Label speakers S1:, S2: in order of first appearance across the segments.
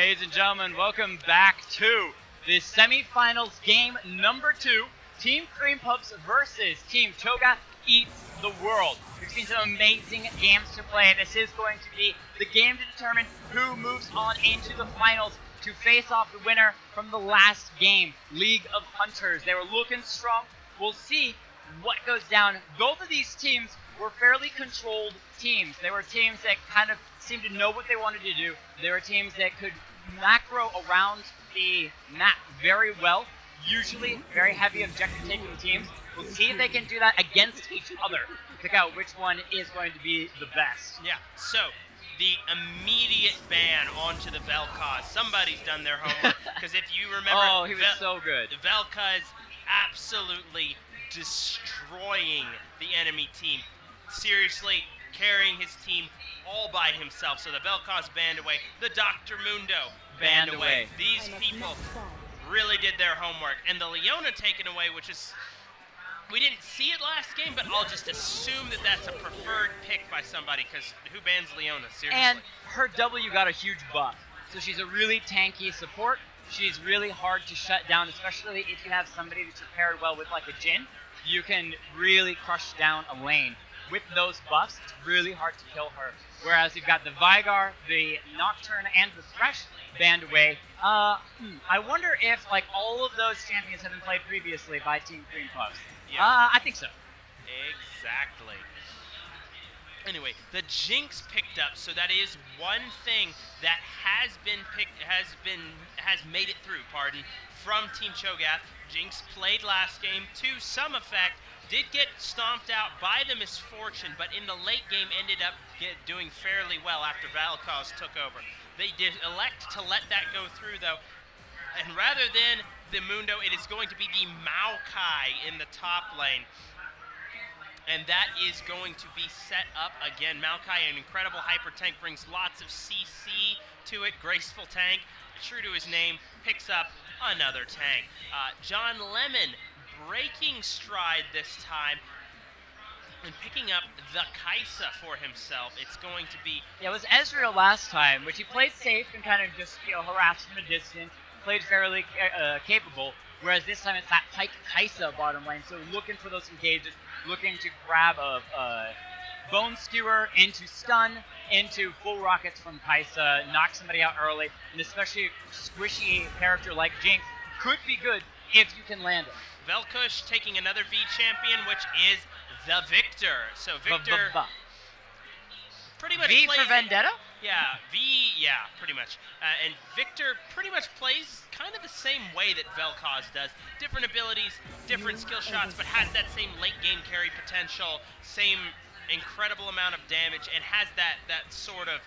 S1: ladies and gentlemen, welcome back to the semifinals game number 2. Team CreamPuffs versus Team Cho'Gath Eats the World. We've seen some amazing games to play. This is going to be the game to determine who moves on into the finals to face off the winner from the last game, League of Hunters. They were looking strong. We'll see what goes down. Both of these teams were fairly controlled teams. They were teams that kind of seemed to know what they wanted to do. They were teams that could macro around the map very well. Usually very heavy objective taking teams. We'll see if they can do that against each other to pick out which one is going to be the best.
S2: Yeah, so the immediate ban onto the VelKush. Somebody's done their homework. Because if you remember,
S1: oh, he was so good.
S2: The VelKush absolutely destroying the enemy team. Seriously, carrying his team all by himself. So the VelKush banned away. The Dr. Mundo banned away. These people really did their homework. And the Leona taken away, which is, we didn't see it last game, but I'll just assume that that's a preferred pick by somebody, because who bans Leona, seriously?
S1: And her W got a huge buff. So she's a really tanky support. She's really hard to shut down, especially if you have somebody that's paired well with like a Jhin. You can really crush down a lane. With those buffs, it's really hard to kill her. Whereas you've got the Veigar, the Nocturne, and the Thresh banned away. I wonder if like all of those champions have been played previously by Team CreamPuffs.
S2: Yeah.
S1: I think so.
S2: Exactly. Anyway, the Jinx picked up, so that is one thing that has made it through, from Team Cho'Gath. Jinx played last game to some effect, did get stomped out by the Misfortune, but in the late game ended up doing fairly well after VelKush took over. They did elect to let that go through though, and rather than the Mundo, it is going to be the Maokai in the top lane. And that is going to be set up again. Maokai, an incredible hyper tank, brings lots of CC to it. Graceful tank, true to his name, picks up another tank. Jon Lemon breaking stride this time and picking up the Kai'Sa for himself. It's going to be...
S1: Yeah, it was Ezreal last time, which he played safe and kind of just, harassed from a distance, played fairly capable, whereas this time it's that Pyke Kai'Sa bottom lane, so looking for those engages, looking to grab a Bone Skewer into stun, into full rockets from Kai'Sa, knock somebody out early, and especially a squishy character like Jinx could be good if you can land it.
S2: VelKush taking another V champion, which is the Victor. So Victor pretty much
S1: V
S2: plays
S1: for Vendetta?
S2: Pretty much. And Victor pretty much plays kind of the same way that VelKush does. Different abilities, different skill shots, but has that same late game carry potential, same incredible amount of damage, and has that sort of,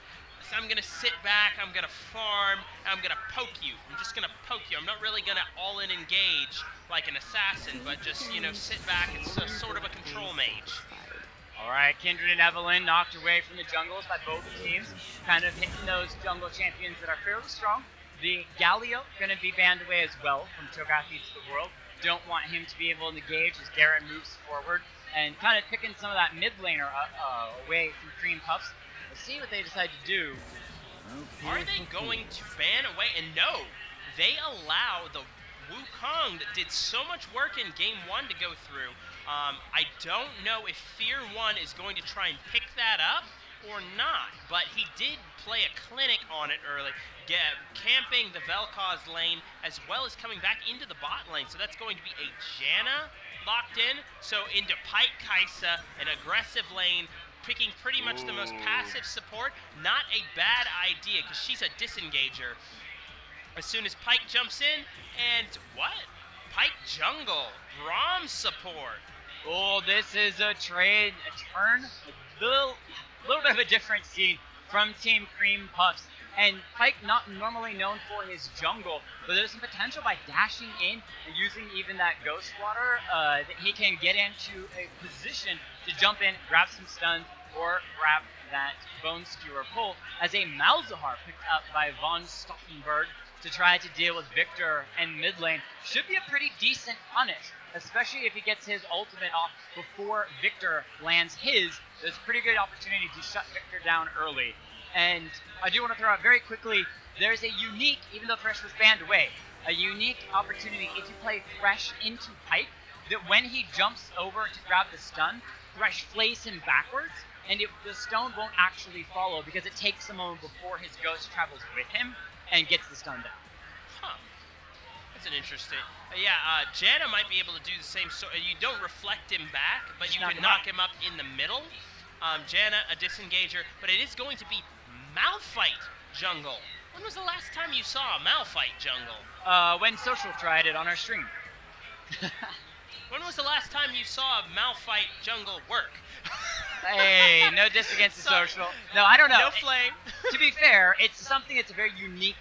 S2: I'm going to sit back, I'm going to farm, I'm going to poke you. I'm just going to poke you. I'm not really going to all-in engage like an assassin, but just, sit back. It's sort of a control mage.
S1: All right, Kindred and Evelyn knocked away from the jungles by both teams, kind of hitting those jungle champions that are fairly strong. The Galio going to be banned away as well from Cho'Gath Eats the World. Don't want him to be able to engage as Garen moves forward, and kind of picking some of that mid laner away from CreamPuffs. Let's see what they decide to do.
S2: Are they going to ban away? And no, they allow the Wukong that did so much work in Game 1 to go through. I don't know if Fear 1 is going to try and pick that up or not, but he did play a clinic on it early, camping the VelKush lane as well as coming back into the bot lane. So that's going to be a Janna locked in, so into Pyke Kai'Sa, an aggressive lane, picking pretty much the most passive support. Not a bad idea, because she's a disengager. As soon as Pyke jumps in, and what? Pyke jungle, Braum support.
S1: Oh, this is a turn, a little bit of a different scene from Team CreamPuffs. And Pyke, not normally known for his jungle, but there's some potential by dashing in and using even that Ghost Water that he can get into a position to jump in, grab some stuns, or grab that Bone Skewer pull as a Malzahar picked up by von Stauffenberg to try to deal with Victor and mid lane. Should be a pretty decent punish, especially if he gets his ultimate off before Victor lands his. There's a pretty good opportunity to shut Victor down early. And I do want to throw out very quickly, there's a unique, even though Thresh was banned away, a unique opportunity if you play Thresh into Pyke, that when he jumps over to grab the stun, Thresh flays him backwards, and the stone won't actually follow because it takes a moment before his ghost travels with him and gets the stun down.
S2: Huh. That's an interesting... Janna might be able to do the same. So you don't reflect him back, but you can knock him up in the middle. Janna, a disengager, but it is going to be Malphite jungle. When was the last time you saw a Malphite jungle?
S1: When Social tried it on our stream.
S2: When was the last time you saw a Malphite jungle work?
S1: Hey, no diss against the Social. No, I don't know.
S2: No flame.
S1: To be fair, it's something that's a very unique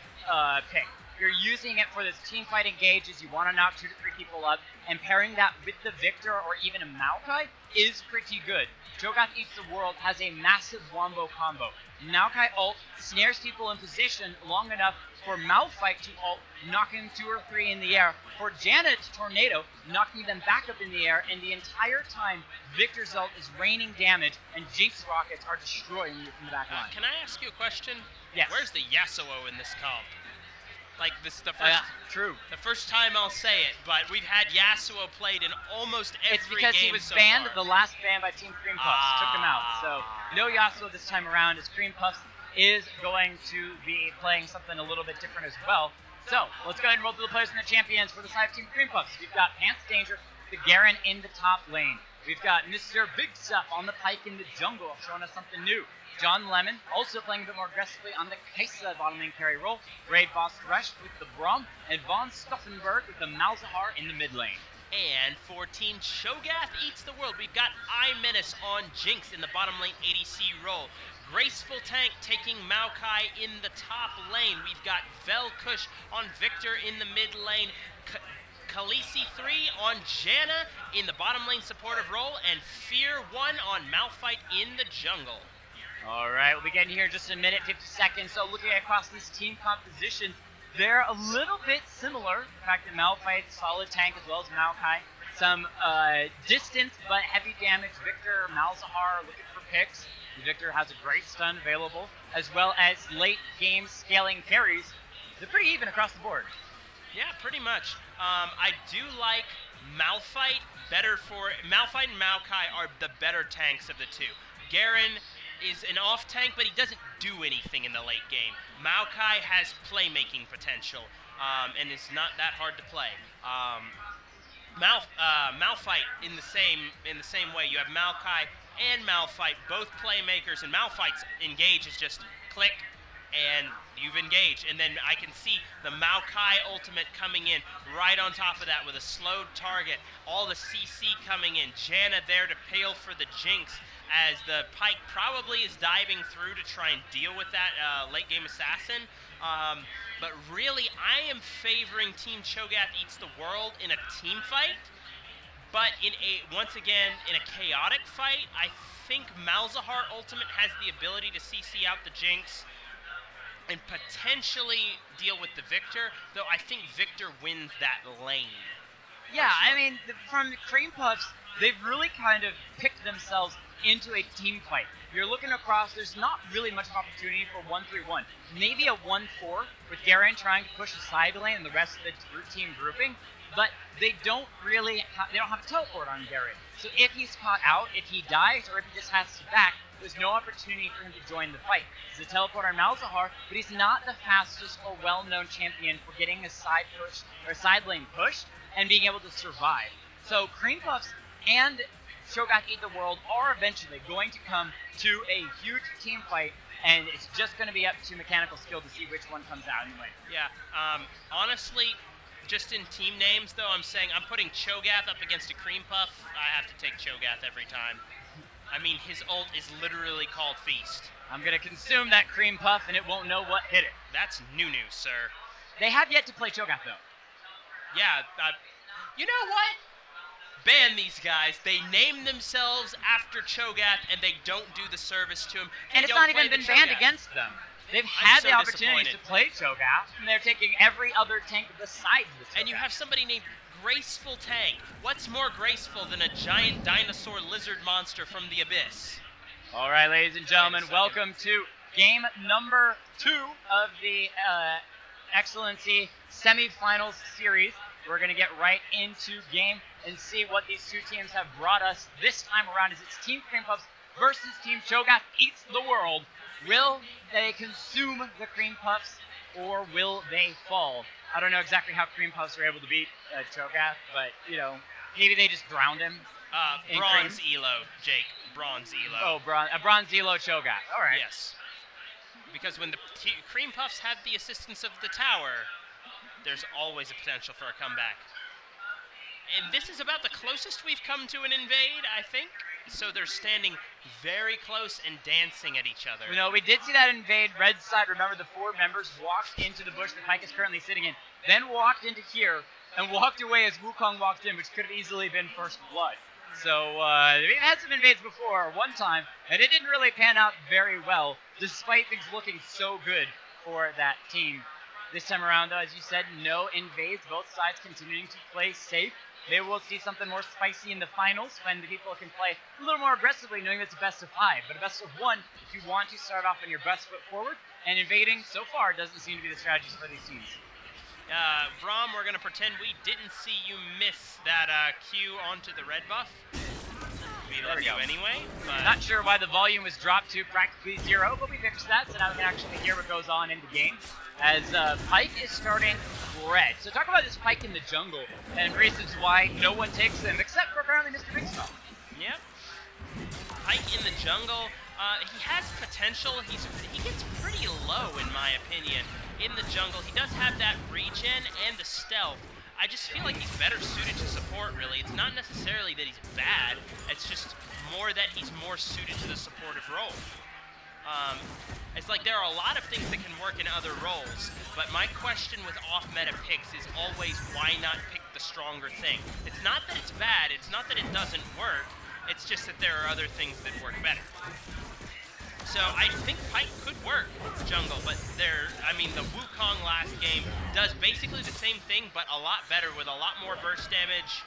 S1: pick. You're using it for this team fight engages, you want to knock 2 to 3 people up, and pairing that with the Victor or even a Maokai is pretty good. Cho'Gath Eats the World has a massive wombo combo. Maokai ult snares people in position long enough for Malphite to ult, knocking 2 or 3 in the air, for Janna to tornado, knocking them back up in the air, and the entire time Victor's ult is raining damage and Jinx rockets are destroying you from the back line.
S2: Can I ask you a question?
S1: Yes.
S2: Where's the Yasuo in this comp? Like this, the first,
S1: true.
S2: The first time I'll say it, but we've had Yasuo played in almost every game.
S1: It's because he was
S2: so
S1: banned,
S2: far.
S1: the last ban by Team CreamPuffs took him out. So no Yasuo this time around, as CreamPuffs is going to be playing something a little bit different as well. So let's go ahead and roll through the players and the champions for the side of Team CreamPuffs. We've got Pants Danger, the Garen in the top lane. We've got MrBigStuph on the Pyke in the jungle, showing us something new. Jon Lemon also playing a bit more aggressively on the Kaisa bottom lane carry role. Raid Boss Thresh with the Braum, and Stauffenberg with the Malzahar in the mid lane.
S2: And for Team Cho'Gath Eats the World, we've got iMencis on Jinx in the bottom lane ADC role. gracefultank taking Maokai in the top lane. We've got VelKush on Victor in the mid lane. Khaleesi 3 on Janna in the bottom lane supportive role, and Fear 1 on Malphite in the jungle.
S1: All right, we'll be getting here in just a minute, 50 seconds. So looking across these team compositions, they're a little bit similar. The fact that Malphite's solid tank as well as Maokai. Some distance but heavy damage. Victor, Malzahar looking for picks. Victor has a great stun available, as well as late game scaling carries. They're pretty even across the board.
S2: Yeah, pretty much. I do like Malphite better for... Malphite and Maokai are the better tanks of the two. Garen is an off tank, but he doesn't do anything in the late game. Maokai has playmaking potential, and it's not that hard to play. Malphite in the same way. You have Maokai and Malphite, both playmakers, and Malphite's engage is just click, and you've engaged. And then I can see the Maokai ultimate coming in right on top of that with a slowed target. All the CC coming in. Janna there to peel for the Jinx, as the Pyke probably is diving through to try and deal with that late game assassin. But really, I am favoring Team Cho'Gath Eats the World in a team fight. But once again, in a chaotic fight, I think Malzahar ultimate has the ability to CC out the Jinx and potentially deal with the Victor, though I think Victor wins that lane.
S1: Yeah, I mean, from the CreamPuffs, they've really kind of picked themselves into a team fight. You're looking across, there's not really much opportunity for 1-3-1. Maybe a 1-4 with Garen trying to push the side lane and the rest of the team grouping, but they don't have a teleport on Garen. So if he's caught out, if he dies, or if he just has to back, there's no opportunity for him to join the fight. He's a teleport on Malzahar, but he's not the fastest or well-known champion for getting a side push or side lane pushed and being able to survive. So CreamPuffs and Cho'Gath Eat the World are eventually going to come to a huge team fight, and it's just going to be up to mechanical skill to see which one comes out anyway.
S2: Yeah, honestly, just in team names, though, I'm saying I'm putting Cho'Gath up against a CreamPuff. I have to take Cho'Gath every time. I mean, his ult is literally called Feast.
S1: I'm going to consume that CreamPuff, and it won't know what hit it.
S2: That's new news, sir.
S1: They have yet to play Cho'Gath, though.
S2: Yeah, you know what? Ban these guys. They name themselves after Cho'Gath, and they don't do the service to him.
S1: And it's not even been banned against them. They've had the opportunities to play Cho'Gath, and they're taking every other tank besides the Cho'Gath.
S2: And you have somebody named gracefultank. What's more graceful than a giant dinosaur lizard monster from the abyss?
S1: All right, ladies and gentlemen, welcome to game number 2 of the XLNC SemiFinals series. We're going to get right into game and see what these two teams have brought us this time around, as it's Team CreamPuffs versus Team Cho'Gath Eats the World. Will they consume the CreamPuffs, or will they fall? I don't know exactly how CreamPuffs were able to beat Cho'Gath, but, you know, maybe they just drowned him.
S2: Bronze Elo, Jake. Bronze Elo.
S1: Oh, bronze Elo Cho'Gath. All right.
S2: Yes. Because when the CreamPuffs have the assistance of the tower, there's always a potential for a comeback. And this is about the closest we've come to an invade, I think. So they're standing very close and dancing at each other.
S1: You know, we did see that invade red side. Remember, the 4 members walked into the bush that Pyke is currently sitting in, then walked into here, and walked away as Wukong walked in, which could have easily been first blood. So we've had some invades before one time, and it didn't really pan out very well, despite things looking so good for that team. This time around, though, as you said, no invades, both sides continuing to play safe. Maybe we'll see something more spicy in the finals when the people can play a little more aggressively, knowing it's a best of 5. But a best of 1, if you want to start off on your best foot forward, and invading so far doesn't seem to be the strategies for these teams.
S2: Braum, we're going to pretend we didn't see you miss that Q onto the red buff. We love you anyway. But
S1: not sure why the volume was dropped to practically 0, but we fixed that, so now we can actually hear what goes on in the game. As Pyke is starting red. So talk about this Pyke in the jungle and reasons why no one takes him, except for apparently MrBigStuph.
S2: Yep. Pyke in the jungle, he has potential. He gets pretty low, in my opinion, in the jungle. He does have that regen and the stealth. I just feel like he's better suited to support, really. It's not necessarily that he's bad. It's just more that he's more suited to the supportive role. It's like there are a lot of things that can work in other roles, but my question with off-meta picks is always why not pick the stronger thing? It's not that it's bad, it's not that it doesn't work, it's just that there are other things that work better. So I think Pyke could work jungle, but the Wukong last game does basically the same thing, but a lot better with a lot more burst damage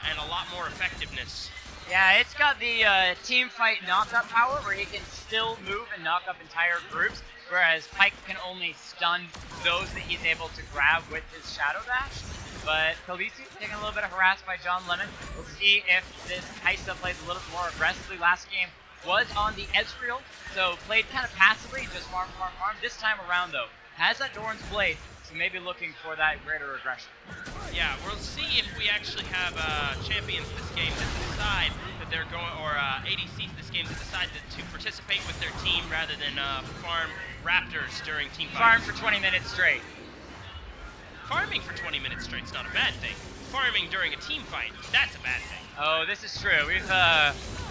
S2: and a lot more effectiveness.
S1: Yeah, it's got the team fight knockup power where he can still move and knock up entire groups, whereas Pyke can only stun those that he's able to grab with his Shadow Dash. But Khaleesi taking a little bit of harass by Jon Lemon. We'll see if this Kaisa plays a little bit more aggressively. Last game was on the Ezreal, so played kind of passively, just farm. This time around, though, has that Doran's Blade, so maybe looking for that greater aggression.
S2: Yeah, we'll see if we actually have champions this game that decide that they're going, or ADCs this game that decide to participate with their team rather than farm Raptors during team fights.
S1: Farm for 20 minutes straight.
S2: Farming for 20 minutes straight is not a bad thing. Farming during a team fight, that's a bad thing.
S1: Oh, this is true. We've,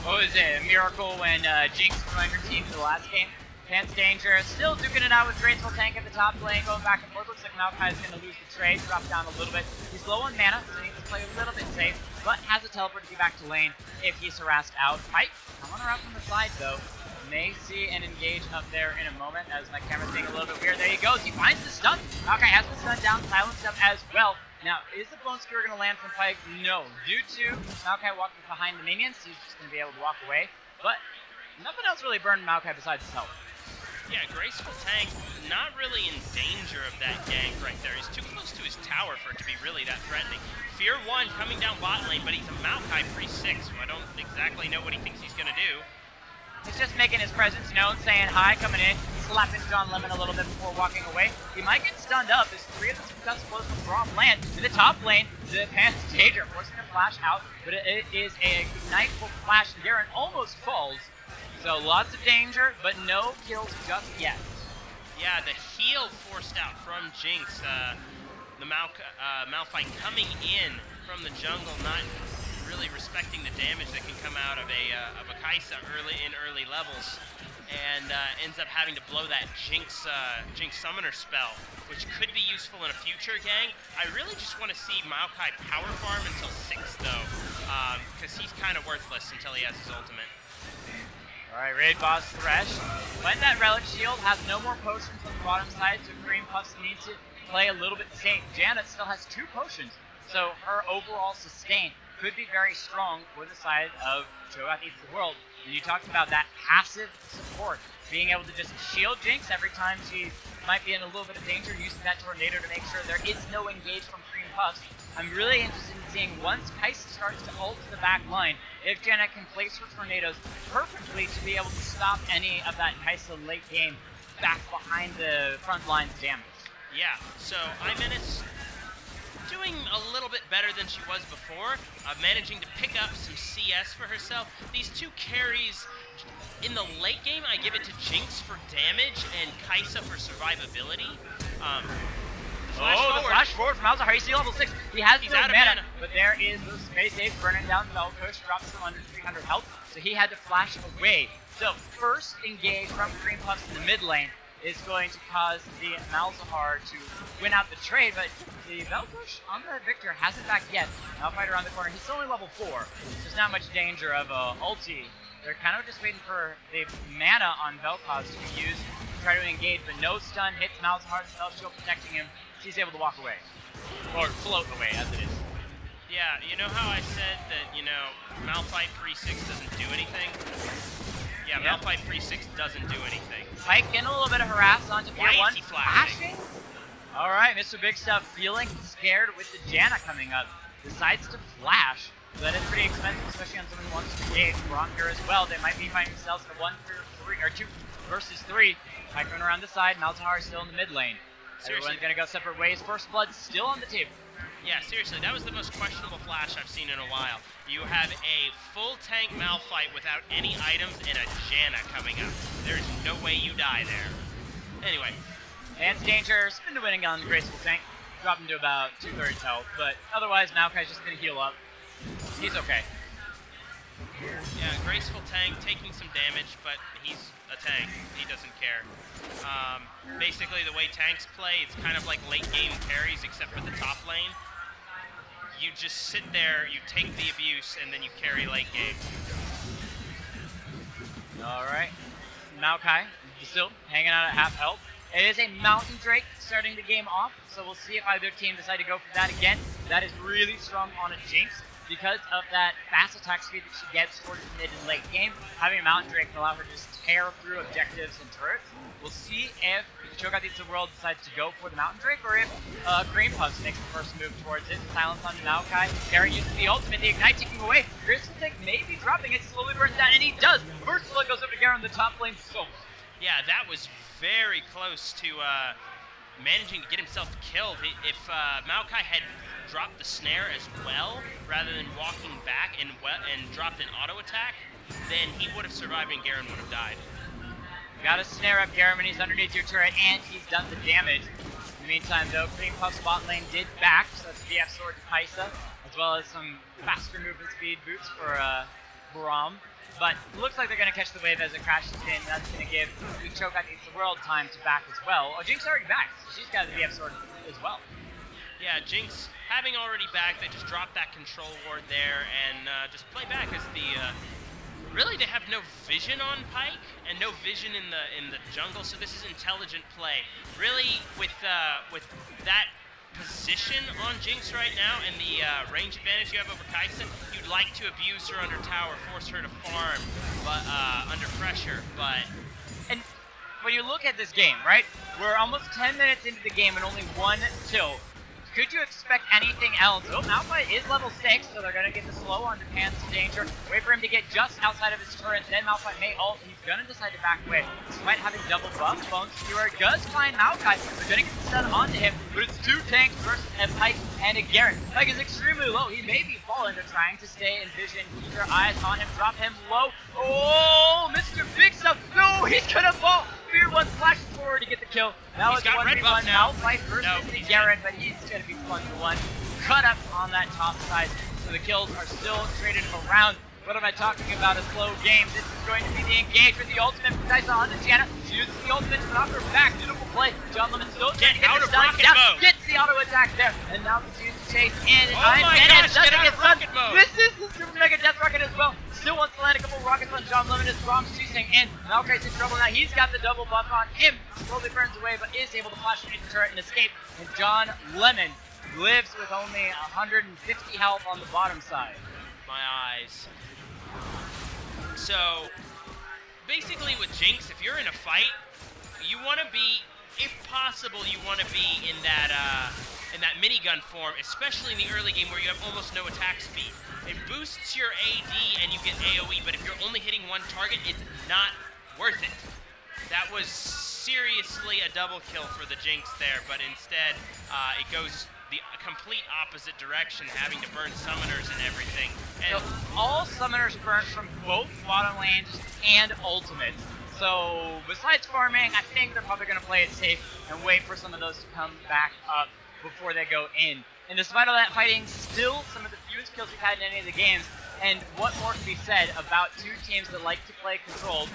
S1: what was it, a miracle when Jinx joined her team for the last game. Pants Danger still duking it out with gracefultank at the top lane, going back and forth. Looks like Maokai is going to lose the trade, drop down a little bit. He's low on mana, so he needs to play a little bit safe, but has a teleport to get back to lane if he's harassed out. Pyke coming around from the side, though. May see and engage up there in a moment as my camera's being a little bit weird. There he goes. He finds the stun. Maokai has been stunned down, silenced up as well. Now, is the Bone Skewer going to land from Pyke? No. Due to Maokai walking behind the minions, he's just going to be able to walk away. But nothing else really burned Maokai besides his health.
S2: Yeah, Graceful Tank, not really in danger of that gank right there. He's too close to his tower for it to be really that threatening. Fear 1 coming down bot lane, but he's a Maokai free 6, so I don't exactly know what he thinks he's going to do.
S1: He's just making his presence known, saying hi, coming in, slapping Jon Lemon a little bit before walking away. He might get stunned up as 3 of the successful blows from Braum land. In the top lane, the Pants Danger forcing him to flash out, but it is a Igniteful flash, and Garen almost falls. So lots of danger, but no kills just yet.
S2: Yeah, the heal forced out from Jinx. The Malphite coming in from the jungle, not really respecting the damage that can come out of a Kaisa in early levels, and ends up having to blow that Jinx summoner spell, which could be useful in a future gang. I really just want to see Maokai power farm until 6 though, because he's kind of worthless until he has his ultimate.
S1: Alright, raid boss Thresh. When that Relic Shield has no more potions on the bottom side, so CreamPuffs needs to play a little bit safe. Janet still has 2 potions, so her overall sustain could be very strong for the side of Cho'Gath Eats the World. And you talked about that passive support, being able to just shield Jinx every time she might be in a little bit of danger, using that tornado to make sure there is no engage from CreamPuffs. I'm really interested in seeing once Pyke starts to ult to the back line, if Janet can place her tornadoes perfectly to be able to stop any of that Pyke late game back behind the front line's damage.
S2: Yeah, so iMencis doing a little bit better than she was before, managing to pick up some CS for herself. These two carries in the late game, I give it to Jinx for damage and Kaisa for survivability.
S1: The flash forward from Malzahar. He's still level 6. He's no
S2: out of
S1: mana,
S2: mana.
S1: but there is the space age burning down VelKush, drops him under 300 health, so he had to flash away. So first engage from CreamPuffs in the mid lane is going to cause the Malzahar to win out the trade, but the VelKush on the Victor hasn't back yet. Malphite around the corner. He's only level 4, so there's not much danger of ulti. They're kind of just waiting for the mana on VelKush to be used to try to engage, but no stun hits Malzahar, the spell shield protecting him. He's able to walk away. Or float away, as it is.
S2: Yeah, you know how I said that, Malphite 3-6 doesn't do anything? Yeah, Malphite 3-6 doesn't do anything.
S1: Pyke getting a little bit of harass onto
S2: Why
S1: Pier 1.
S2: is he flashing?
S1: Alright, MrBigStuph feeling scared with the Janna coming up. Decides to flash. So that is pretty expensive, especially on someone who wants to engage. Braum here as well. They might be finding themselves in a 2 versus 3. Pyke running around the side. Malzahar still in the mid lane.
S2: Seriously.
S1: Everyone's gonna go separate ways. First blood still on the table.
S2: Yeah, seriously, that was the most questionable flash I've seen in a while. You have a full tank Malphite without any items and a Janna coming up. There's no way you die there. Anyway.
S1: Dance danger, spin to winning on the graceful tank. Drop him to about 2/3 health, but otherwise Maokai's just gonna heal up. He's okay.
S2: Yeah, graceful tank taking some damage, but he's a tank. He doesn't care. Basically, the way tanks play, it's kind of like late game carries, except for the top lane. You just sit there, you take the abuse, and then you carry late game.
S1: Alright. Maokai still hanging out at half health. It is a Mountain Drake starting the game off, so we'll see if either team decide to go for that again. That is really strong on a Jinx. Because of that fast attack speed that she gets towards the mid and late game, having a Mountain Drake can allow her to just tear through objectives and turrets. We'll see if Cho'Gath Eats the World decides to go for the Mountain Drake, or if CreamPuffs makes the first move towards it. Silence on Maokai. Garen uses the ultimate, the Ignite taking away. gracefultank may be dropping it, slowly burns down, and he does. First blood goes up to Garen, the top lane so.
S2: Yeah, that was very close to managing to get himself killed. If Maokai had dropped the snare as well, rather than walking back and dropped an auto attack, then he would have survived and Garen would have died.
S1: Got to snare up Garen when he's underneath your turret, and he's done the damage. In the meantime, though, CreamPuffs bot lane did back, so that's VF Sword to Kaisa, as well as some faster movement speed boots for Braum. But it looks like they're going to catch the wave as it crashes in. That's going to give Cho'Gath Eats the World time to back as well. Oh, Jinx already back, so she's got the VF Sword as well. Yeah,
S2: Jinx, having already back, they just drop that control ward there and just play back as the... really, they have no vision on Pyke and no vision in the jungle, so this is intelligent play. Really, with that position on Jinx right now and the range advantage you have over Kaisa, you'd like to abuse her under tower, force her to farm but under pressure, but...
S1: And when you look at this game, right, we're almost 10 minutes into the game and only 1 kill. Could you expect anything else? Oh, Malphite is level 6, so they're going to get the slow on Japan's danger. Wait for him to get just outside of his turret, then Malphite may ult. He's going to decide to back away. Despite having double buff, Bone Skewer does find Maokai. They're going to get the stun onto him, but it's 2 tanks versus a Pyke and a Garen. Pyke is extremely low. He may be falling. They're trying to stay in vision. Keep their eyes on him. Drop him low. Oh, MrBigStuph. No, he's going to fall. Fear 1 flashes forward to get the kill. That was 1v1 Malphite versus the Garen, but he's going to be 1-1. Cut up on that top side, so the kills are still traded around. What am I talking about? A slow game. This is going to be the engage with the ultimate from Dyson onto Janna. She uses the ultimate to knock her back. Beautiful play. Jon Lemon still trying to get the stun down. Gets the auto attack there, and now continues to chase in.
S2: Oh my gosh, get out of rocket mode!
S1: This is the Super Mega Death Rocket as well. Still wants to land a couple rockets on Jon Lemon as Braum's chasing in. Maokai's in trouble now. He's got the double buff on him. Slowly burns away, but is able to flash into the turret and escape. And Jon Lemon lives with only 150 health on the bottom side.
S2: My eyes. So, basically with Jinx, if you're in a fight, you want to be, if possible, you want to be in that minigun form, especially in the early game where you have almost no attack speed. It boosts your AD and you get AoE, but if you're only hitting one target, it's not worth it. That was seriously a double kill for the Jinx there, but instead it goes the complete opposite direction, having to burn summoners and everything. And
S1: so all summoners burn from both bottom lanes and ultimates. So besides farming, I think they're probably going to play it safe and wait for some of those to come back up before they go in. And despite all that fighting, still some of the fewest kills we've had in any of the games. And what more can be said about two teams that like to play controlled?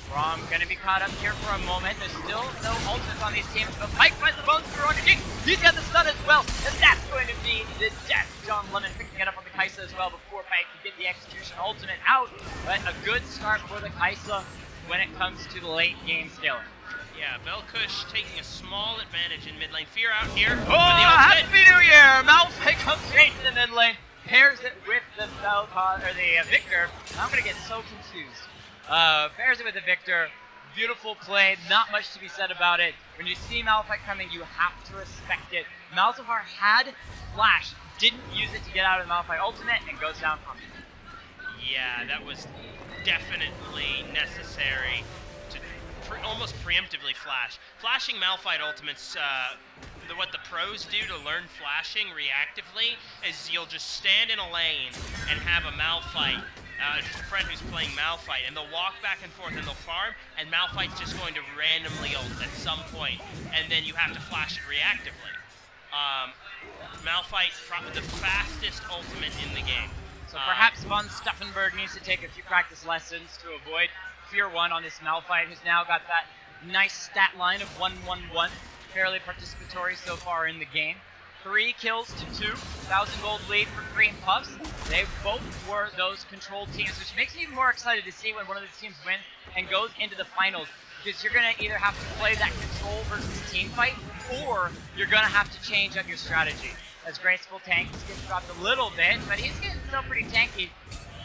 S1: Braum gonna be caught up here for a moment. There's still no ultimates on these teams, but Pyke finds the bones through on Jinx. He's got the stun as well, and that's going to be the death. Jon Lemon picking it up on the Kai'Sa as well before Pyke can get the execution ultimate out. But a good start for the Kai'Sa when it comes to the late game scaling.
S2: Yeah, VelKush taking a small advantage in mid lane. Fear out here.
S1: Oh, Happy New Year! Malphite comes straight to the mid lane, pairs it with the Malzahar, or the Victor. I'm gonna get so confused. Pairs it with the Victor. Beautiful play, not much to be said about it. When you see Malphite coming, you have to respect it. Malzahar had Flash, didn't use it to get out of the Malphite ultimate, and goes down from it.
S2: Yeah, that was definitely necessary to almost preemptively flash. Flashing Malphite ultimates, what the pros do to learn flashing reactively is you'll just stand in a lane and have a Malphite, just a friend who's playing Malphite, and they'll walk back and forth and they'll farm, and Malphite's just going to randomly ult at some point, and then you have to flash it reactively. Malphite, the fastest ultimate in the game.
S1: So perhaps von Stauffenberg needs to take a few practice lessons to avoid Fear 1 on this Malphite, who's now got that nice stat line of 1-1-1. Fairly participatory so far in the game. 3 kills to 2, 1,000 gold lead for CreamPuffs. They both were those controlled teams, which makes me even more excited to see when one of these teams wins and goes into the finals, because you're going to either have to play that control versus team fight, or you're going to have to change up your strategy. As gracefultank gets dropped a little bit, but he's getting still pretty tanky.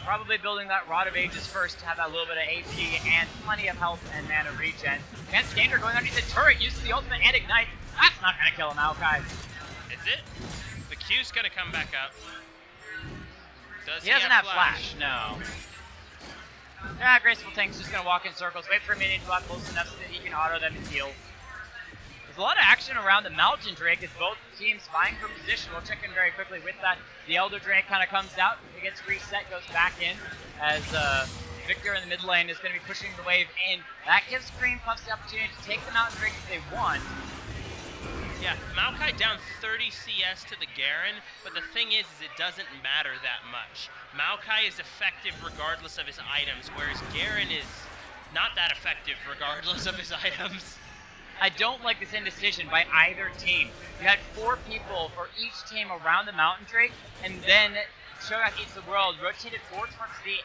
S1: Probably building that Rod of Ages first to have that little bit of AP and plenty of health and mana regen. Against Danger going underneath the turret, uses the ultimate and ignite. That's not going to kill him, Maokai.
S2: Is it? The Q's going to come back up. Does
S1: he doesn't have flash? No. Yeah, gracefultank's just going to walk in circles, wait for a minute to up close enough so that he can auto them and heal. There's a lot of action around the Malzahar Drake as both teams vying for position. We'll check in very quickly with that. The Elder Drake kind of comes out, it gets reset, goes back in, as Victor in the mid lane is going to be pushing the wave in. That gives CreamPuffs the opportunity to take the Mountain Drake if they want.
S2: Yeah, Maokai down 30 CS to the Garen, but the thing is it doesn't matter that much. Maokai is effective regardless of his items, whereas Garen is not that effective regardless of his items.
S1: I don't like this indecision by either team. You had 4 people for each team around the Mountain Drake, and then Cho'Gath Eats the World rotated forward towards the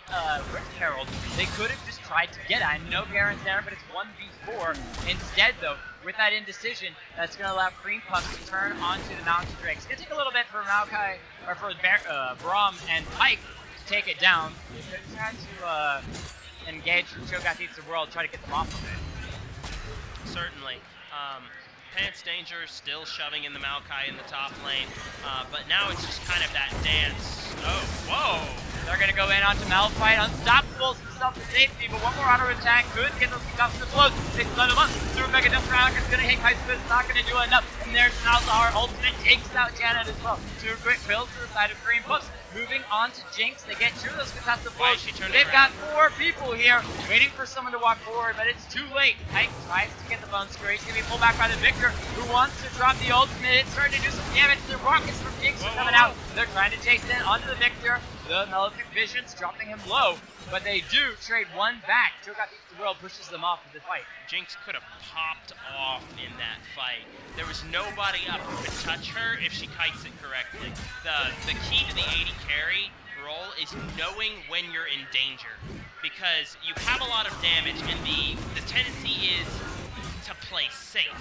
S1: Rift Herald. They could have just tried to get it. I know Garen's there, but it's 1v4. Instead, though, with that indecision, that's going to allow CreamPuffs to turn onto the Mountain Drake. It's going to take a little bit for Maokai, or for Braum and Pyke to take it down. They're trying to engage Cho'Gath Eats the World, try to get them off of it.
S2: Certainly. Pants Danger still shoving in the Maokai in the top lane, but now it's just kind of that dance. Oh, whoa!
S1: They're going to go in onto Malphite, unstoppable, himself to safety, but one more auto attack could get those stuff to close. They stun him up, through Mega Dump Round, it's going to hit Kai'Sa, but it's not going to do enough. And there's Malzahar, ultimate takes out Janet as well. 2 quick kills to the side of CreamPuffs. Moving on to Jinx, they get 2 of those contested blows. They've got 4 people here waiting for someone to walk forward, but it's too late. Pyke tries to get the bone screw. He's going to be pulled back by the Victor, who wants to drop the ultimate. It's starting to do some damage. The rockets from Jinx are coming out. They're trying to chase in onto the Victor. The Malefic Vision's dropping him low, but they do trade 1 back. Cho'Gath Eats the World pushes them off of the fight.
S2: Jinx could have popped off in that fight. There was nobody up who could touch her if she kites it correctly. The key to the AD carry role is knowing when you're in danger, because you have a lot of damage, and the tendency is to play safe,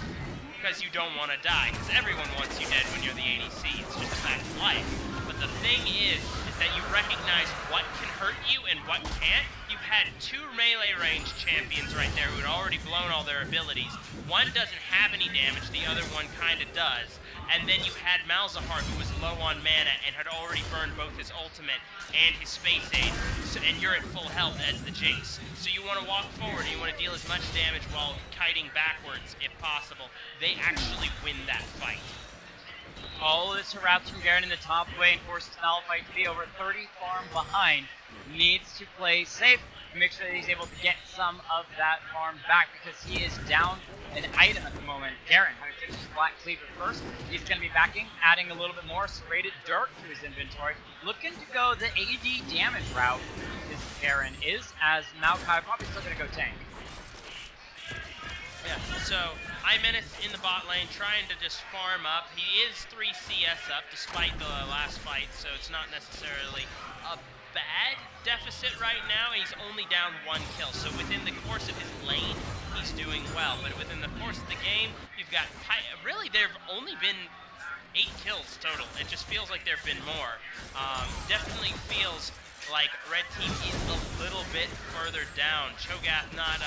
S2: because you don't want to die, because everyone wants you dead when you're the ADC. It's just a fact of life. But the thing is that you recognize what can hurt you and what can't. You had two melee range champions right there who had already blown all their abilities. One doesn't have any damage, the other one kind of does. And then you had Malzahar, who was low on mana and had already burned both his ultimate and his space aid, and you're at full health as the Jinx. So you want to walk forward and you want to deal as much damage while kiting backwards if possible. They actually win that fight.
S1: All of this harass from Garen in the top lane forces Malphite to be over 30 farm behind. Needs to play safe to make sure that he's able to get some of that farm back because he is down an item at the moment. Garen having to his Black Cleaver first. He's going to be backing, adding a little bit more serrated dirt to his inventory. Looking to go the AD damage route is Garen is, as Maokai probably still going to go tank.
S2: Yeah, so iMencis in the bot lane trying to just farm up. He is 3 CS up despite the last fight, so it's not necessarily a bad deficit right now. He's only down 1 kill, so within the course of his lane, he's doing well. But within the course of the game, you've got Pyke. Really, there have only been 8 kills total. It just feels like there have been more. Definitely feels like Red Team is a little bit further down. Cho'Gath not,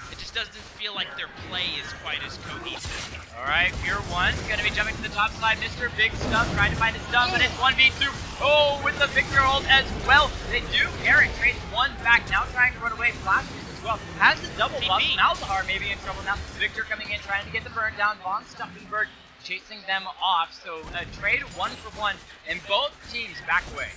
S2: it just doesn't feel like their play is quite as cohesive.
S1: Alright, Pure 1 going to be jumping to the top side. MrBigStuph trying to find his stuff, but it's 1v2. Oh, with the Victor ult as well. They do. Garen trades 1 back, now trying to run away. Flash as well. Has the double buff. Malzahar maybe in trouble now. Victor coming in, trying to get the burn down. Stauffenberg chasing them off. So a trade 1 for 1, and both teams back away.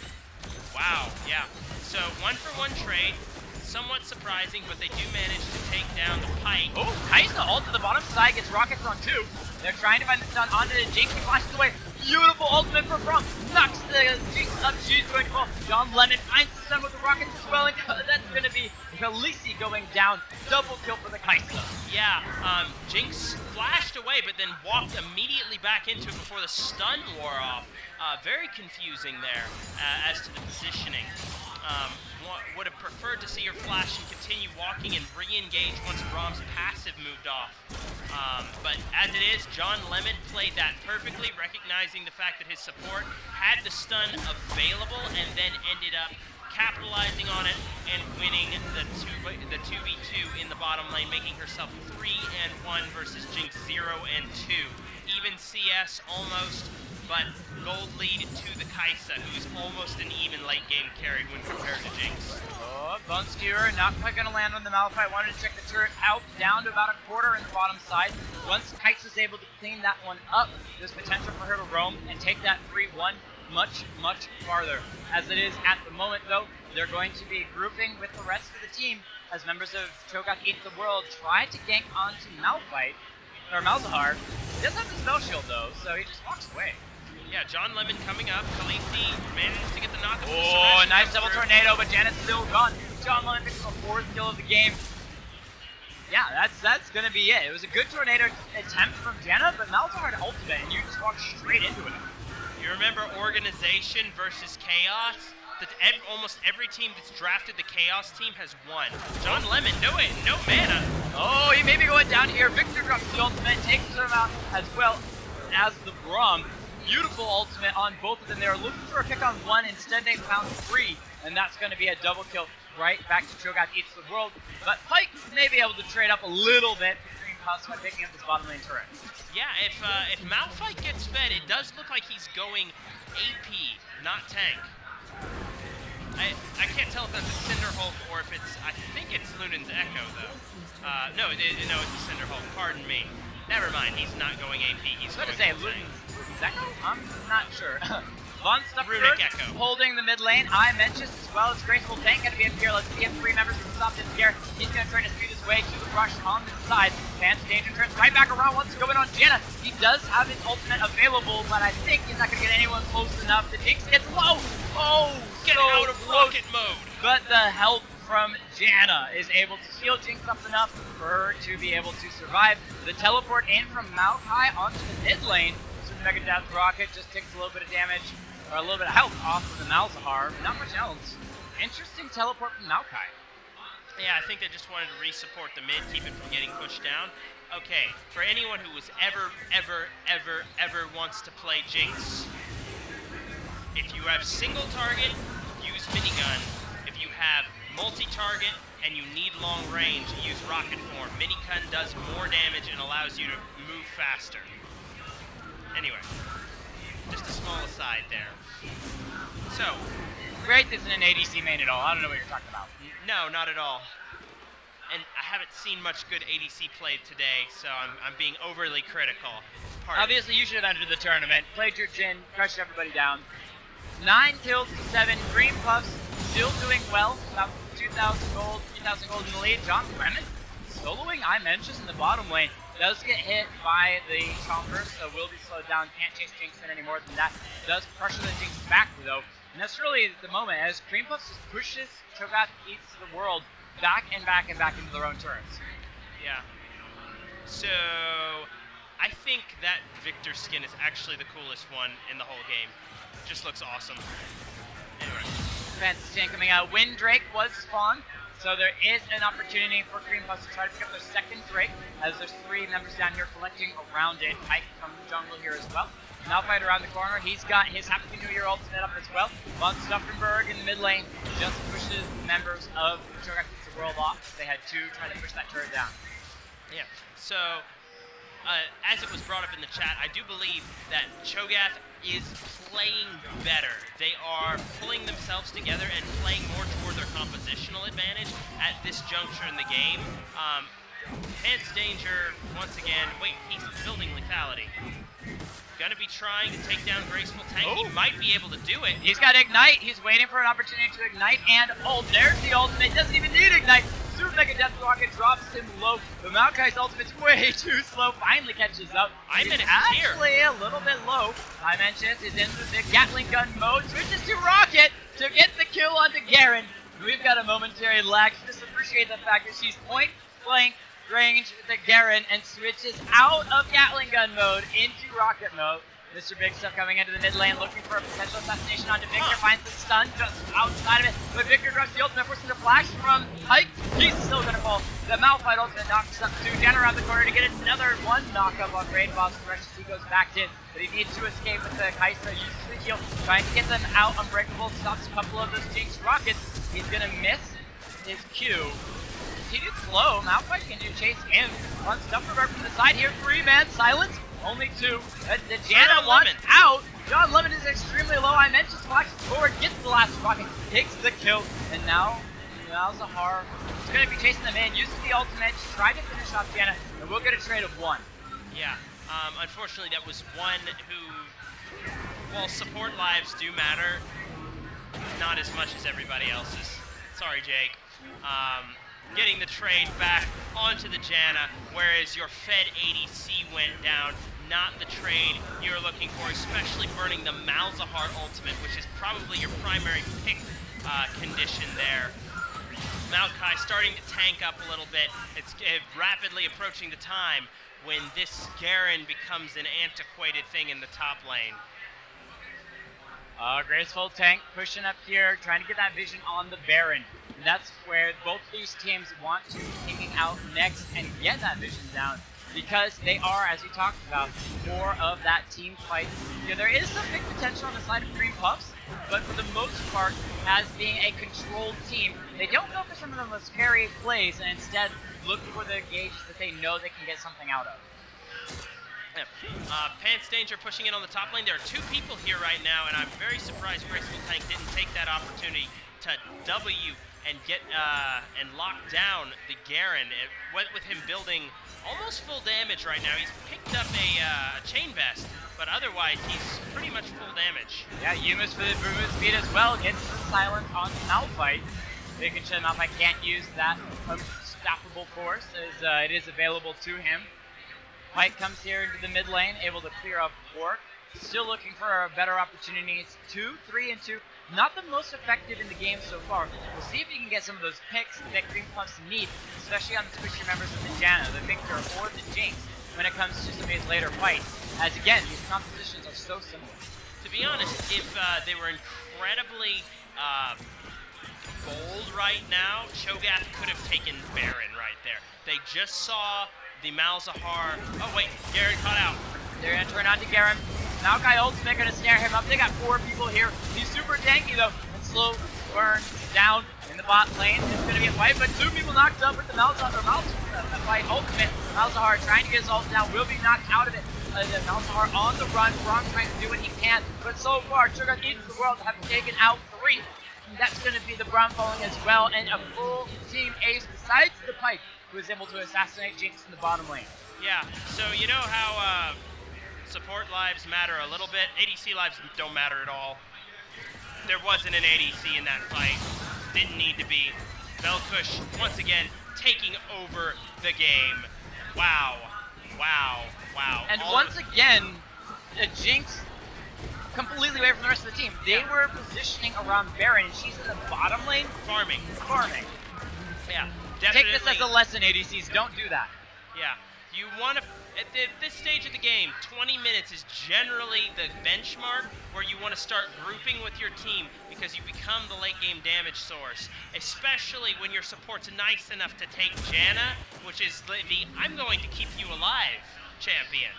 S2: Wow, yeah. So 1 for 1 trade. Somewhat surprising, but they do manage to take down the Pyke.
S1: Oh, Kaisa ult to the bottom side, gets rockets on 2. They're trying to find the stun onto the Jinx. He flashes away. Beautiful ultimate for Braum. Knocks the Jinx up. She's going to fall. Jon Lemon finds the stun with the rockets as well, and that's going to be Khaleesi going down. Double kill for the Kaisa.
S2: Yeah, Jinx flashed away, but then walked immediately back into it before the stun wore off. Very confusing there as to the positioning. Would have preferred to see her flash and continue walking and re-engage once Braum's passive moved off. But as it is, Jon Lemon played that perfectly, recognizing the fact that his support had the stun available and then ended up capitalizing on it and winning the 2v2 in the bottom lane, making herself 3-1 versus Jinx 0-2. Even CS almost, but gold lead to the Kaisa, who is almost an even late game carry when compared to Jinx.
S1: Oh, Bone Skewer not quite going to land on the Malphite. Wanted to check the turret out, down to about a quarter in the bottom side. Once Kaisa's able to clean that one up, there's potential for her to roam and take that 3-1 much, much farther. As it is at the moment, though, they're going to be grouping with the rest of the team as members of Cho'Gath Eats the World try to gank onto Malphite, or Malzahar. He does have the spell shield, though, so he just walks away.
S2: Yeah, Jon Lemon coming up. Khaleesi manages to get the knock.
S1: Oh, a nice double tornado, but Janet's still gone. Jon Lemon picks up a 4th kill of the game. Yeah, that's gonna be it. It was a good tornado attempt from Janna, but Malzahar had ultimate, and you just walked straight into it.
S2: You remember Organization versus Chaos? That almost every team that's drafted the Chaos team has won. Jon Lemon, no mana.
S1: Oh, he may be going down here. Victor drops the ultimate, takes him out as well as the Braum. Beautiful ultimate on both of them. They were looking for a pick on 1, instead they found 3, and that's going to be a double kill right back to Cho'Gath Eats the World. But Pyke may be able to trade up a little bit for CreamPuffs by picking up this bottom lane turret. Yeah,
S2: if Malphite gets fed, it does look like he's going AP, not tank. I can't tell if that's a Cinderhulk or if it's, I think it's Lunen's Echo though. No, it's a Cinderhulk, pardon me. Never mind, he's not going AP, he's going
S1: to say Lunen's Echo? I'm not sure. Von Stauffenberg holding the mid lane. iMencis as well as gracefultank going to be up here. Let's see if 3 members can stop this here. He's going to try to speed his way to the rush on the side. Fancy danger turns right back around, wants to go in on Janna. He does have his ultimate available, but I think he's not going to get anyone close enough. The Jinx gets low. Oh,
S2: get out of rocket mode.
S1: But the help from Janna is able to heal Jinx up enough for her to be able to survive. The teleport in from Maokai onto the mid lane. So the Mega Death Rocket just takes a little bit of damage, or a little bit of health off of the Malzahar. Not much else. Interesting teleport from Maokai.
S2: Yeah, I think they just wanted to re-support the mid, keep it from getting pushed down. Okay, for anyone who was ever wants to play Jinx, if you have single target, use minigun. If you have multi-target and you need long range, use Rocket Form. Minikun does more damage and allows you to move faster. Anyway, just a small aside there. So,
S1: Wraith isn't an ADC main at all. I don't know what you're talking about.
S2: no, not at all. And I haven't seen much good ADC played today, so I'm being overly critical. Pardon.
S1: Obviously, you should have entered the tournament. Played your Jhin, crushed everybody down. 9 kills to 7. CreamPuffs still doing well. About 2,000 gold, 3,000 gold in the lead. Jon Lemon soloing iMencis in the bottom lane. Does get hit by the Chomper, so will be slowed down. Can't chase Jinx in any more than that. Does pressure the Jinx back, though. And that's really the moment as CreamPuffs just pushes Cho'Gath Eats the World back and back and back into their own turrets.
S2: Yeah. So, I think that Victor skin is actually the coolest one in the whole game. Just looks awesome. Anyway.
S1: Fancy Tank coming out. Windrake was spawned, so there is an opportunity for CreamPuffs to try to pick up their second Drake, as there's 3 members down here collecting around it. Pyke from the jungle here as well. Malphite around the corner. He's got his Happy New Year ultimate up as well. But Stauffenberg in the mid lane just pushes members of Cho'Gath Eats the World off. They had 2 trying to push that turret down.
S2: Yeah, so as it was brought up in the chat, I do believe that Cho'Gath is playing better. They are pulling themselves together and playing more toward their compositional advantage at this juncture in the game. Heads danger once again. Wait, he's building lethality. Gonna be trying to take down Graceful Tank. He might be able to do it.
S1: He's got Ignite. He's waiting for an opportunity to Ignite and ult. There's the ultimate. Doesn't even need Ignite. Super Mega Death Rocket drops him low. But Maokai's ultimate's way too slow. Finally catches up.
S2: iMencis is here.
S1: Actually a little bit low. iMencis is in the Gatling gun mode. Switches to Rocket to get the kill onto Garen. We've got a momentary lag. Just appreciate the fact that she's point blank range with the Garen and switches out of Gatling gun mode into Rocket mode. MrBigStuph coming into the mid lane looking for a potential assassination onto Victor. Finds the stun just outside of it. But Victor drops the ultimate, forcing a flash from Pyke. He's still gonna fall. The Malphite ultimate knocks up to Jen around the corner to get another 1 knockup on Raid Boss. Thresh as he goes back in. But he needs to escape with the Kai'Sa. Uses the heal. Trying to get them out. Unbreakable stops a couple of those Jinx rockets. He's gonna miss his Q. He did slow. Malphite can do chase in. On Stauffenberg from the side here. 3-man silence. Only 2. The Janna wants out. Jon Lemon is extremely low. iMencis flashes forward, gets the last rocket, takes the kill, and now Malzahar is going to be chasing them in, uses the ultimate, try to finish off Janna, and we'll get a trade of 1.
S2: Yeah, unfortunately that was one who, while support lives do matter, not as much as everybody else's. Sorry, Jake. Getting the trade back onto the Janna, whereas your Fed ADC went down. Not the trade you're looking for, especially burning the Malzahar ultimate, which is probably your primary pick condition there. Maokai starting to tank up a little bit. It's rapidly approaching the time when this Garen becomes an antiquated thing in the top lane.
S1: Graceful Tank pushing up here, trying to get that vision on the Baron. And that's where both these teams want to be taking out next and get that vision down. Because they are, as we talked about, more of that team fight. You know, there is some big potential on the side of CreamPuffs, but for the most part, as being a controlled team, they don't focus on the most scary plays and instead look for the gauge that they know they can get something out of.
S2: Pants Danger pushing in on the top lane. There are 2 people here right now, and I'm very surprised Graceful Tank didn't take that opportunity to W and get and lock down the Garen. It went with him building almost full damage right now. He's picked up a chain vest, but otherwise he's pretty much full damage.
S1: Yeah, Yuma's for the movement speed as well. Gets the silence on Malphite. Making sure Malphite can't use that unstoppable force as it is available to him. Pyke comes here into the mid lane, able to clear up Orc. Still looking for better opportunities. 2, 3, and 2. Not the most effective in the game so far. We'll see if he can get some of those picks that CreamPuffs need, especially on the squishy members of the Janna, the Victor, or the Jinx, when it comes to some of these later fights. As again, these compositions are so similar.
S2: To be honest, if they were incredibly bold right now, Cho'Gath could have taken Baron right there. They just saw the Malzahar. Oh wait, Garen caught out.
S1: They're gonna turn on to Garen. Maokai ultimate gonna snare him up. They got 4 people here. He's super tanky though, and burn down in the bot lane. It's going to be a fight, but 2 people knocked up with the Malphite ultimate. Malzahar trying to get his ult down, will be knocked out of it. Malzahar on the run, Braum trying to do what he can, but so far, Cho'Gath Eats the World have taken out 3. That's going to be the Braum falling as well, and a full team ace besides the Pyke, who is able to assassinate Jinx in the bottom lane.
S2: Yeah, so you know how support lives matter a little bit? ADC lives don't matter at all. There wasn't an ADC in that fight. Didn't need to be. VelKush, once again, taking over the game. Wow. Wow. Wow.
S1: And once again, Jinx completely away from the rest of the team. They were positioning around Garen, and she's in the bottom lane.
S2: Farming. Yeah, definitely.
S1: Take this as a lesson, ADCs. Don't do that.
S2: Yeah. You want to, at this stage of the game, 20 minutes is generally the benchmark where you want to start grouping with your team because you become the late game damage source, especially when your support's nice enough to take Janna, which is the I'm going to keep you alive champion.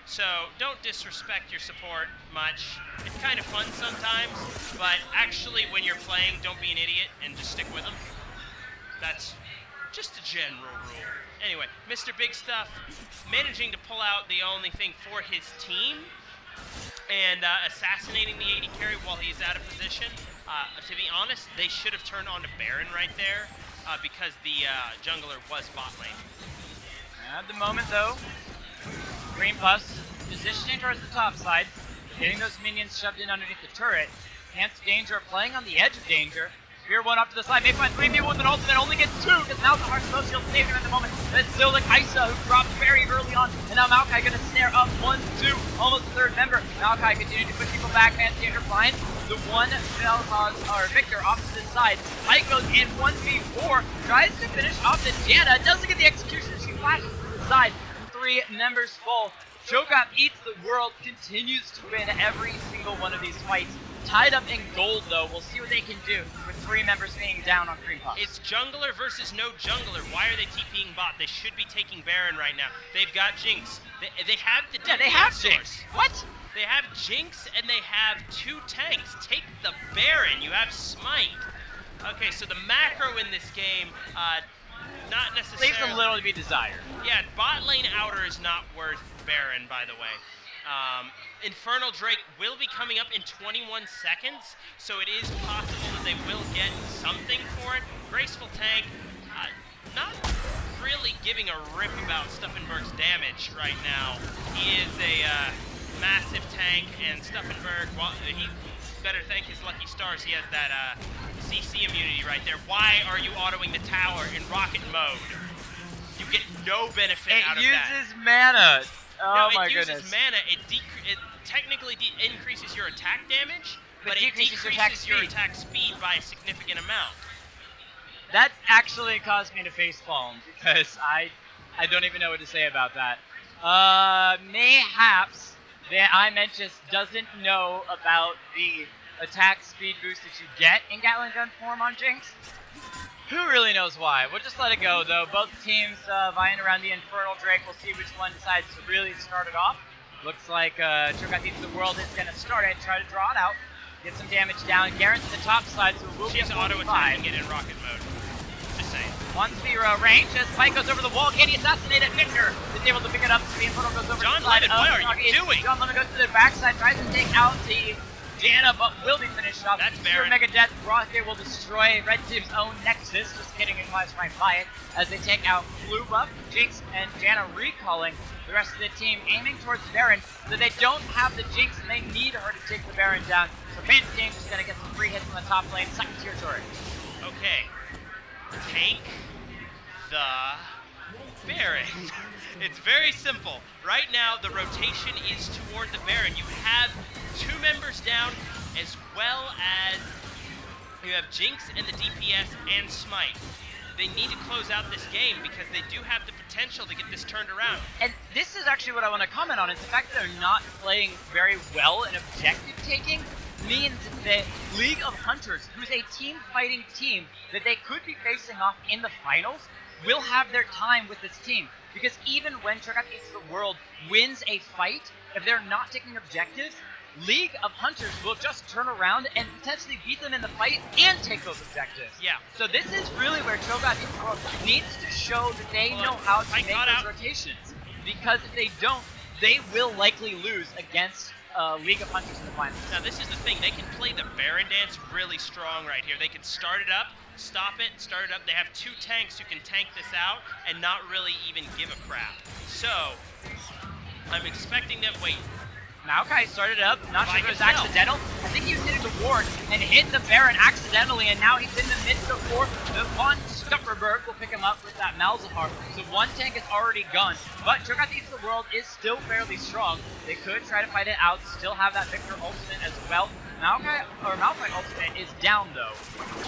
S2: So don't disrespect your support much. It's kind of fun sometimes, but actually when you're playing, don't be an idiot and just stick with them. That's just a general rule. Anyway, MrBigStuph managing to pull out the only thing for his team and assassinating the AD carry while he's out of position. To be honest, they should have turned on to Baron right there because the jungler was bot lane.
S1: At the moment, though, CreamPuffs positioning towards the top side, getting those minions shoved in underneath the turret. Hence Danger playing on the edge of Danger. Spear one up to the side, may find 3 people with an ultimate, only gets 2 because Malzahar's no shield saved him at the moment. That's still the Kaisa who dropped very early on, and now Maokai gonna snare up 1, 2, almost the third member. Maokai continued to push people back, and Danger finds the one Victor off to the side. Pyke goes in 1v4, tries to finish off the Janna, doesn't get the execution, she flashes to the side. 3 members fall. Cho'Gath Eats the World continues to win every single one of these fights. Tied up in gold, though. We'll see what they can do with 3 members being down on CreamPuffs.
S2: It's jungler versus no jungler. Why are they TPing bot? They should be taking Baron right now. They've got Jinx. They have the DPS
S1: they have
S2: source.
S1: Jinx. What?
S2: They have Jinx and they have 2 tanks. Take the Baron. You have Smite. Okay, so the macro in this game, not necessarily...
S1: Leaves a little to be desired.
S2: Yeah, bot lane outer is not worth Baron, by the way. Infernal Drake will be coming up in 21 seconds, so it is possible that they will get something for it. Graceful Tank, not really giving a rip about Stauffenberg's damage right now. He is a massive tank, and Stauffenberg, well, he better thank his lucky stars he has that CC immunity right there. Why are you autoing the tower in rocket mode? You get no benefit out of that.
S1: It uses mana. Oh
S2: no,
S1: my
S2: it uses
S1: goodness.
S2: mana. It technically increases your attack damage, but it
S1: decreases
S2: decreases
S1: your
S2: your
S1: attack
S2: attack speed by a significant amount.
S1: That actually caused me to facepalm because I don't even know what to say about that. Mayhaps the iMencis doesn't know about the attack speed boost that you get in Gatling gun form on Jinx. Who really knows why? We'll just let it go, though. Both teams vying around the Infernal Drake. We'll see which one decides to really start it off. Looks like Cho'Gath Eats the World is going to start it, try to draw it out, get some damage down. Garen's to the top side, so it will be
S2: She's auto-attacking it in rocket mode. Just saying.
S1: 1-0 range as Pyke goes over the wall. Can he assassinate it? Victor is able to pick it up. The Infernal goes over
S2: Jon
S1: to the side.
S2: Lemon, what are you doing?
S1: Jon Lemon goes to the backside, tries to take out the Janna, but will be finished off.
S2: That's Baron.
S1: Mega Death Rocket will destroy Red Team's own Nexus. Just kidding, it was right by it. As they take out Blue Buff, Jinx, and Janna recalling the rest of the team, aiming towards Baron, so they don't have the Jinx and they need her to take the Baron down. So Fantasy Games is going to get some free hits on the top lane, second tier turret.
S2: Okay. Take the Baron. It's very simple. Right now, the rotation is toward the Baron. You have 2 members down, as well as you have Jinx and the DPS and Smite. They need to close out this game because they do have the potential to get this turned around.
S1: And this is actually what I want to comment on, is the fact that they're not playing very well in objective taking means that League of Hunters, who's a team-fighting team that they could be facing off in the finals, will have their time with this team. Because even when Cho'Gath Eats the World wins a fight, if they're not taking objectives, League of Hunters will just turn around and potentially beat them in the fight and take those objectives.
S2: Yeah.
S1: So this is really where Cho'Gath needs to show that they know how to make those rotations. Because if they don't, they will likely lose against League of Hunters in the finals.
S2: Now this is the thing, they can play the Baron dance really strong right here. They can start it up, stop it, start it up. They have 2 tanks who can tank this out and not really even give a crap. So, I'm expecting them, wait.
S1: Maokai started up, not sure if it was accidental. I think he was hitting the ward and hit the Baron accidentally, and now he's in the midst of 4. The one Stauffenberg will pick him up with that Malzahar. So 1 tank is already gone. But Cho'Gath Eats the World is still fairly strong. They could try to fight it out, still have that Victor ultimate as well. Malphite ultimate is down though.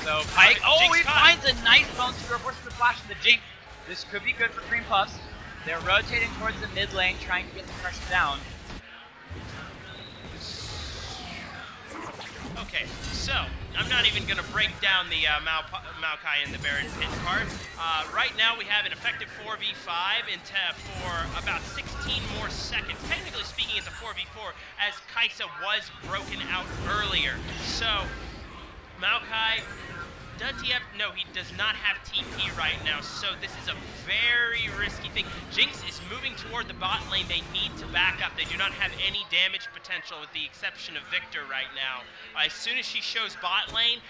S1: So Pyke, he finds a nice bone screw, forces the flash of the Jinx. This could be good for CreamPuffs. They're rotating towards the mid lane, trying to get the pressure down.
S2: Okay, so I'm not even going to break down the Maokai and the Baron pit card. Right now we have an effective 4v5 for about 16 more seconds. Technically speaking, it's a 4v4 as Kaisa was broken out earlier. So Maokai, does he have? No, he does not have TP right now, so this is a very risky thing. Jinx is moving toward the bot lane. They need to back up. They do not have any damage potential with the exception of Victor right now. As soon as she shows bot lane,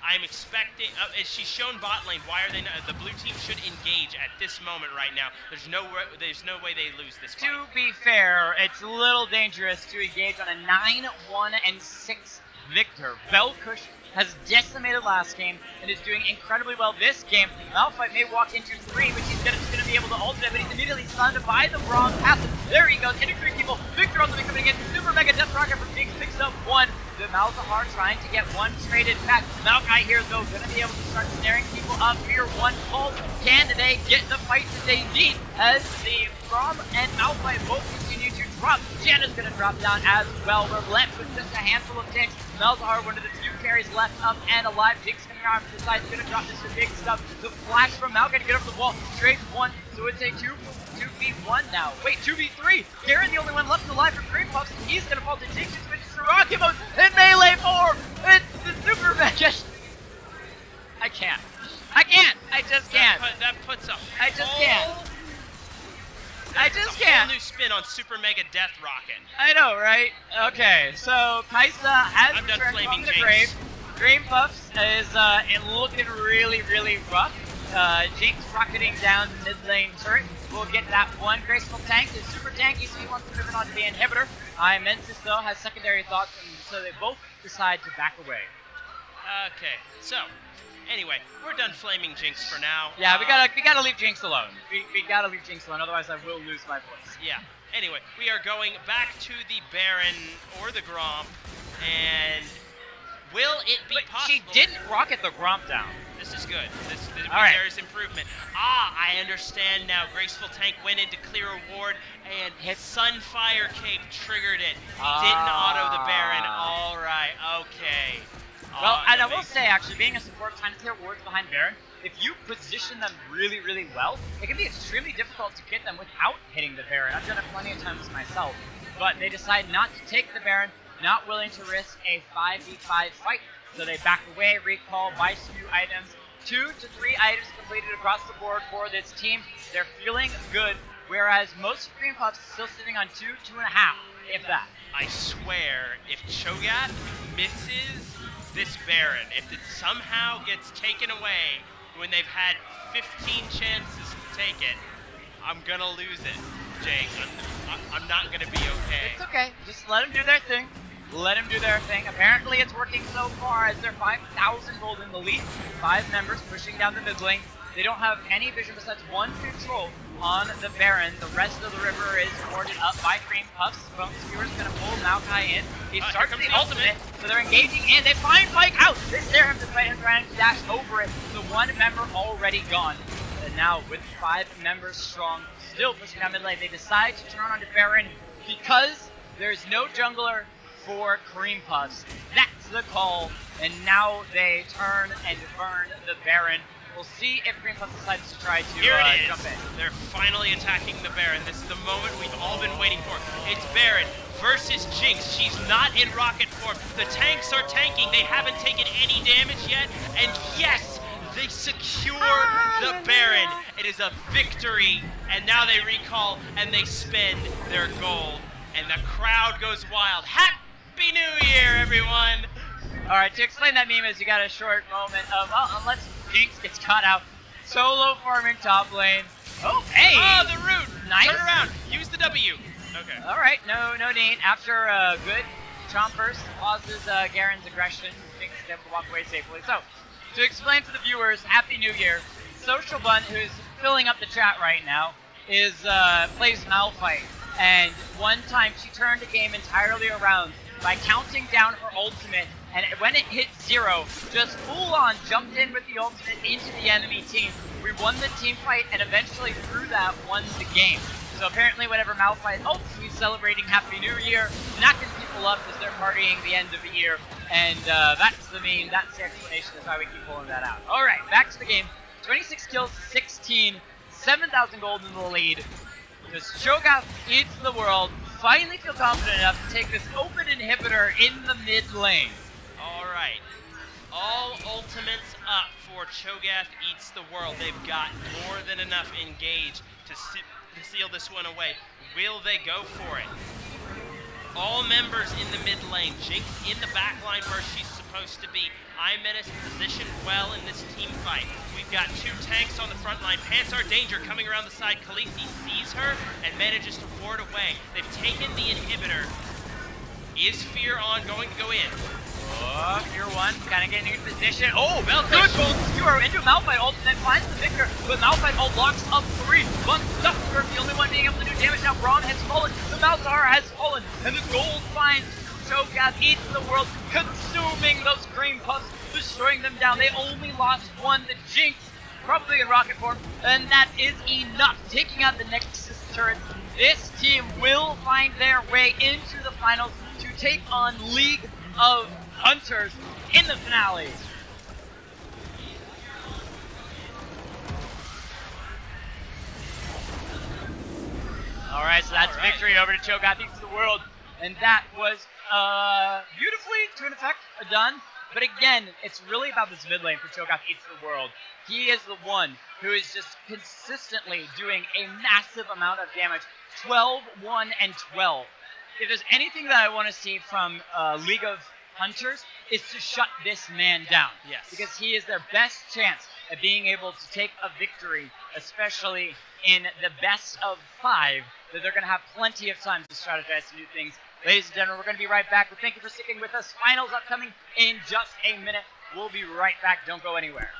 S2: I'm expecting, as she's shown bot lane, why are they not? The blue team should engage at this moment right now. There's no way they lose this fight.
S1: To be fair, it's a little dangerous to engage on a 9-1-6 Victor. VelKush has decimated last game and is doing incredibly well this game. Malphite may walk into 3, which he's going to be able to ultimate, but he's immediately stunned by the Braum passive. There he goes, hitting 3 people. Victor ultimate coming in. Super Mega Death Rocket from Jinx picks up 1. The Malzahar trying to get 1 traded back. Maokai here, though, going to be able to start snaring people up here. 1 pulse. Can they get the fight that they need as the Braum and Malphite both continue to drop? Janna's going to drop down as well. We're left with just a handful of tanks. Malzahar, one of the 2 carries left up and alive. Jinx coming around from the side, going to drop this big stuff. The flash from Maokai to get over the wall. Trade 1, so it's a 2v1 now. Wait, 2v3. Garen, the only one left alive for CreamPuffs. He's going to fall to Jinx, who switches to Rocket Mode in melee form. It's the Super Mega. I can't. I just can't.
S2: That puts a
S1: I just can't.
S2: whole new spin on Super Mega Death Rocket.
S1: I know, right? Okay, so Kaisa has returned from the grave. CreamPuffs is looking really, really rough. Jinx rocketing down the mid lane turret. We'll get that 1 graceful tank. It's super tanky, so he wants to pivot onto the inhibitor. iMencis, though, has secondary thoughts, and so they both decide to back away.
S2: Okay, so anyway, we're done flaming Jinx for now.
S1: Yeah, we gotta leave Jinx alone. We gotta leave Jinx alone, otherwise I will lose my voice.
S2: Yeah. Anyway, we are going back to the Baron or the Gromp, and will it be possible?
S1: She didn't rocket the Gromp down.
S2: This is good.
S1: All right.
S2: There's improvement. I understand now. Graceful Tank went in to clear a ward, and his Sunfire Cape triggered it. He didn't auto the Baron. All right. Okay.
S1: Well, and I will say, actually, being a support, trying to clear wards behind Baron, if you position them really, really well, it can be extremely difficult to get them without hitting the Baron. I've done it plenty of times myself. But they decide not to take the Baron, not willing to risk a 5v5 fight. So they back away, recall, buy some new items. 2 to 3 items completed across the board for this team. They're feeling good, whereas most CreamPuffs still sitting on 2, 2.5, if that.
S2: I swear, if Cho'Gath misses this Baron, if it somehow gets taken away when they've had 15 chances to take it, I'm gonna lose it, Jake. I'm not gonna be okay.
S1: It's okay. Just let them do their thing. Let them do their thing. Apparently it's working so far as they're 5,000 gold in the lead. 5 members pushing down the mid lane. They don't have any vision besides 1 control on the Baron. The rest of the river is warded up by CreamPuffs. Bone Skewer's going to pull Maokai in. He starts the ultimate, so they're engaging in. They find Pyke out. They stare him to fight him, trying to dash over it. The 1 member already gone. And now with 5 members strong, still pushing down mid lane, they decide to turn on to Baron because there's no jungler for CreamPuffs. That's the call, and now they turn and burn the Baron. We'll see if CreamPuffs decides to try to jump in.
S2: They're finally attacking the Baron. This is the moment we've all been waiting for. It's Baron versus Jinx. She's not in rocket form. The tanks are tanking. They haven't taken any damage yet. And yes, they secure the Baron. It is a victory. And now they recall and they spend their gold. And the crowd goes wild. Happy New Year, everyone.
S1: All right, to explain that meme is you got a short moment of, well, unless Jinx gets caught out, solo farming top lane. Oh, hey!
S2: Oh, the root!
S1: Nice.
S2: Turn around, use the W. Okay.
S1: All right, no need. After a good chomp burst, pauses Garen's aggression, Jinx is able to walk away safely. So, to explain to the viewers, Happy New Year, Social Bun, who's filling up the chat right now, is plays Malphite. And one time she turned the game entirely around by counting down her ultimate, and when it hit 0, just full on jumped in with the ultimate into the enemy team. We won the team fight, and eventually through that won the game. So apparently whenever Malphite ults, he's celebrating Happy New Year, knocking people up as they're partying the end of the year, and that's the meme, that's the explanation, is why we keep pulling that out. Alright, back to the game. 26 kills, 16, 7,000 gold in the lead. This Cho'Gath eats the world, finally feel confident enough to take this open inhibitor in the mid lane.
S2: Alright. All ultimates up for Cho'Gath eats the world. They've got more than enough engage to seal this one away. Will they go for it? All members in the mid lane. Jinx in the back line where she's supposed to be. iMencis positioned well in this team fight. We've got 2 tanks on the front line. Pantsar Danger coming around the side. Khaleesi sees her and manages to ward away. They've taken the inhibitor. Is Fear on going to go in?
S1: Oh, Fear 1, kind of getting into position. Oh, VelKush goes skewer into Malphite ult and then finds the victor, but Malphite ult locks up 3. But Stauffenberg, the only one being able to do damage now. Braum has fallen, the Malzahar has fallen, and the gold finds Cho'Gath eats the world, consuming those CreamPuffs, destroying them down. They only lost 1, the Jinx, probably in rocket form, and that is enough. Taking out the Nexus turret, this team will find their way into the finals to take on League of Hunters in the finale. Alright, so that's victory over to Cho'Gath eats the world. And that was beautifully, to an effect, done. But again, it's really about this mid lane for Cho'Gath eats the world. He is the one who is just consistently doing a massive amount of damage. 12, 1, and 12. If there's anything that I want to see from League of Hunters, is to shut this man down.
S2: Yes.
S1: Because he is their best chance at being able to take a victory, especially in the best of 5, that they're going to have plenty of time to strategize to do things. Ladies and gentlemen, we're going to be right back. But thank you for sticking with us. Finals upcoming in just a minute. We'll be right back. Don't go anywhere.